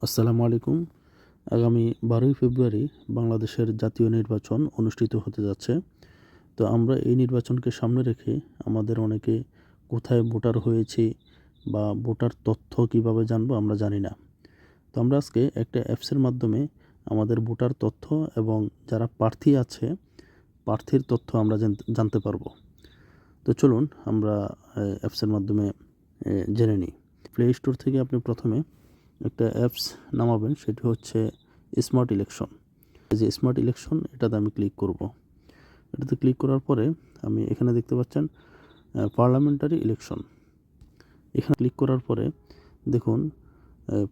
আসসালামু আলাইকুম। আগামী 12ই ফেব্রুয়ারি বাংলাদেশের জাতীয় নির্বাচন অনুষ্ঠিত হতে যাচ্ছে। তো আমরা এই নির্বাচনকে সামনে রেখে আমাদের অনেকে কোথায় ভোটার হয়েছি বা ভোটার তথ্য কিভাবে জানবো আমরা জানি না। তো আমরা আজকে একটা অ্যাপসের মাধ্যমে আমাদের ভোটার তথ্য এবং যারা প্রার্থী আছে প্রার্থীর তথ্য আমরা জানতে পারবো। তো চলুন আমরা অ্যাপসের মাধ্যমে জেনে নিই। প্লে স্টোর থেকে আপনি প্রথমে একটা অ্যাপস নামাবেন, সেটি হচ্ছে স্মার্ট ইলেকশন। এই যে স্মার্ট ইলেকশন, এটাতে আমি ক্লিক করব। এটাতে ক্লিক করার পরে আমি এখানে দেখতে পাচ্ছেন পার্লামেন্টারি ইলেকশন। এখানে ক্লিক করার পরে দেখুন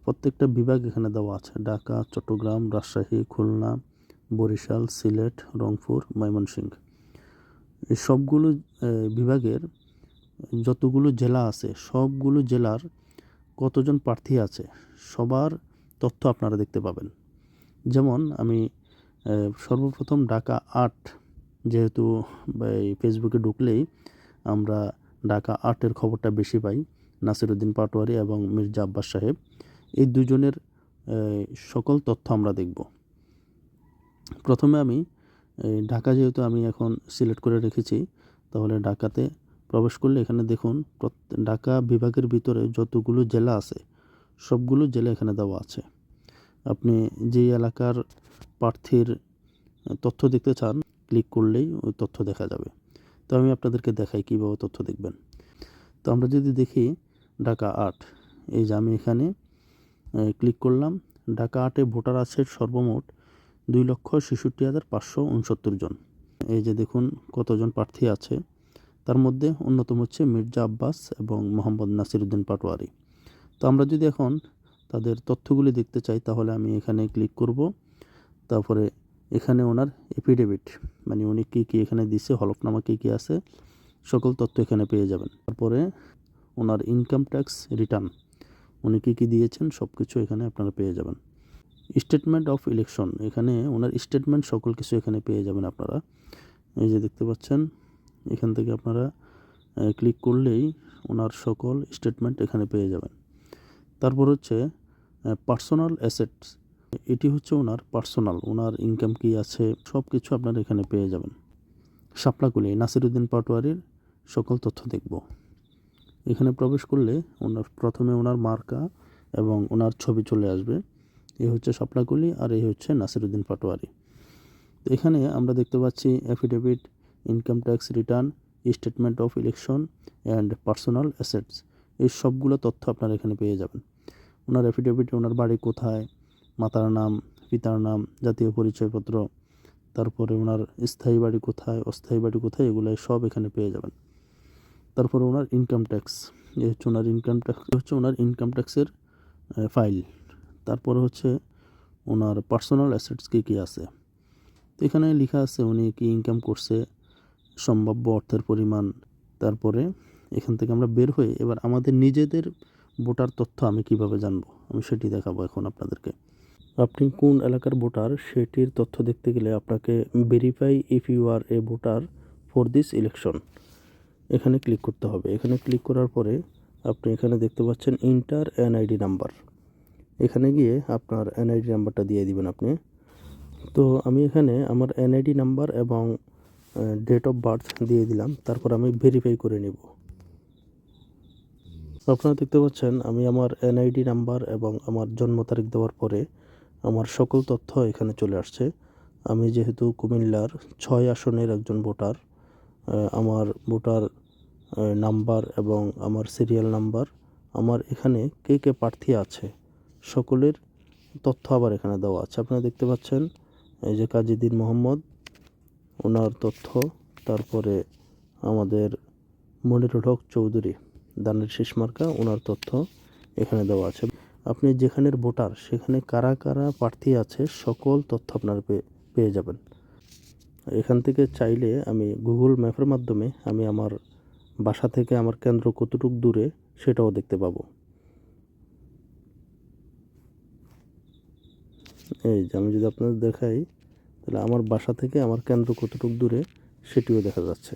প্রত্যেকটা বিভাগ এখানে দেওয়া আছে: ঢাকা, চট্টগ্রাম, রাজশাহী, খুলনা, বরিশাল, সিলেট, রংপুর, ময়মনসিংহ। এই সবগুলো বিভাগের যতগুলো জেলা আছে সবগুলো জেলার কতজন প্রার্থী আছে সবার তথ্য আপনারা দেখতে পাবেন। যেমন আমি সর্বপ্রথম ঢাকা ৮, যেহেতু এই ফেসবুকে ঢুকলেই আমরা ঢাকা ৮-এর খবরটা বেশি পাই, নাসিরউদ্দিন পাটোয়ারি এবং মির্জা আব্বাস সাহেব, এই দুজনের সকল তথ্য আমরা দেখব। প্রথমে আমি ঢাকা, যেহেতু আমি এখন সিলেক্ট করে রেখেছি, তাহলে ঢাকাতে প্রবেশ করলে এখানে দেখুন ঢাকা বিভাগের ভিতরে যতগুলো জেলা আছে সবগুলো জেলা এখানে দেওয়া আছে। আপনি যে এলাকার প্রার্থীর তথ্য দেখতে চান ক্লিক করলেই ওই তথ্য দেখা যাবে। তো আমি আপনাদেরকে দেখাই কীভাবে তথ্য দেখবেন। তো আমরা যদি দেখি ঢাকা ৮, এই যে আমি এখানে ক্লিক করলাম। ঢাকা ৮-এ ভোটার আছে সর্বমোট 2,66,569 জন। এই যে দেখুন কতজন প্রার্থী আছে, তার মধ্যে অন্যতম হচ্ছে মির্জা আব্বাস এবং মোহাম্মদ নাসিরউদ্দিন পাটোয়ারি। তো আমরা যদি এখন তাদের তথ্যগুলি দেখতে চাই তাহলে আমি এখানে ক্লিক করব। তারপরে এখানে ওনার এফিডেভিট, মানে উনি কী কী এখানে দিছে, হলফনামা কী কী আছে, সকল তথ্য এখানে পেয়ে যাবেন। তারপরে ওনার ইনকাম ট্যাক্স রিটার্ন, উনি কী কী দিয়েছেন সব কিছু এখানে আপনারা পেয়ে যাবেন। স্টেটমেন্ট অফ ইলেকশন, এখানে ওনার স্টেটমেন্ট সকল কিছু এখানে পেয়ে যাবেন আপনারা। এই যে দেখতে পাচ্ছেন, এখান থেকে আপনারা ক্লিক করলেই ওনার সকল স্টেটমেন্ট এখানে পেয়ে যাবেন। তারপর হচ্ছে পার্সোনাল অ্যাসেটস, এটি হচ্ছে ওনার পার্সোনাল, ওনার ইনকাম কী আছে সব কিছু আপনারা এখানে পেয়ে যাবেন। শাপলাকলি নাসিরউদ্দিন পাটোয়ারির সকল তথ্য দেখব। এখানে প্রবেশ করলে প্রথমে ওনার মার্কা এবং ওনার ছবি চলে আসবে। এই হচ্ছে শাপলাকলি আর এই হচ্ছে নাসিরউদ্দিন পাটোয়ারি। তো এখানে আমরা দেখতে পাচ্ছি affidavit, income tax return, statement of election and personal assets, এই সবগুলো তথ্য আপনারা এখানে পেয়ে যাবেন। ওনার অ্যাফিডেভিটে ওনার বাড়ি কোথায়, মাতার নাম, পিতার নাম, জাতীয় পরিচয়পত্র, তারপরে ওনার স্থায়ী বাড়ি কোথায়, অস্থায়ী বাড়ি কোথায়, এগুলো সব এখানে পেয়ে যাবেন। তারপরে ওনার ইনকাম ট্যাক্স, এই হচ্ছে ওনার ইনকাম ট্যাক্সের ফাইল। তারপরে হচ্ছে ওনার পার্সোনাল অ্যাসেটস কী কী আছে। তো এখানে লেখা আছে উনি কি ইনকাম করছে, সম্ভাব্য অর্থের পরিমাণ। তারপরে এখান থেকে আমরা বের হয়ে এবার আমাদের নিজেদের ভোটার তথ্য আমি কিভাবে জানবো, আমি সেটি দেখাবো এখন আপনাদেরকে। আপনি কোন এলাকার ভোটার সেটির তথ্য দেখতে গেলে আপনাকে verify if you are a voter for this election, এখানে ক্লিক করতে হবে। এখানে ক্লিক করার পরে আপনি এখানে দেখতে পাচ্ছেন ইন্টার এনআইডি নাম্বার, এখানে গিয়ে আপনার এনআইডি নাম্বারটা দিয়ে দিবেন আপনি। তো আমি এখানে আমার এনআইডি নাম্বার এবং ডেট অফ বার্থ দিয়ে দিলাম, তারপর আমি ভেরিফাই করে নেব। আপনারা দেখতে পাচ্ছেন আমি আমার এনআইডি নাম্বার এবং আমার জন্ম তারিখ দেওয়ার পরে আমার সকল তথ্য এখানে চলে আসছে। আমি যেহেতু কুমিল্লার 6 আসনের একজন ভোটার, আমার ভোটার নাম্বার এবং আমার সিরিয়াল নাম্বার, আমার এখানে কে কে প্রার্থী আছে সকলের তথ্য আবার এখানে দেওয়া আছে। আপনারা দেখতে পাচ্ছেন এই যে কাজীদ্দিন মোহাম্মদ, ওনার তথ্য, তারপরে আমাদের মনিরুল হক চৌধুরী, দানের শেষ মার্কা, ওনার তথ্য এখানে দেওয়া আছে। আপনি যেখানের ভোটার সেখানে কারা কারা প্রার্থী আছে সকল তথ্য আপনারা পেয়ে যাবেন। এখান থেকে চাইলে আমি গুগল ম্যাপের মাধ্যমে আমি আমার বাসা থেকে আমার কেন্দ্র কতটুকু দূরে সেটাও দেখতে পাবো। এই যে আমি যদি আপনাদের দেখাই তাহলে আমার বাসা থেকে আমার কেন্দ্র কতটুকু দূরে সেটিও দেখা যাচ্ছে।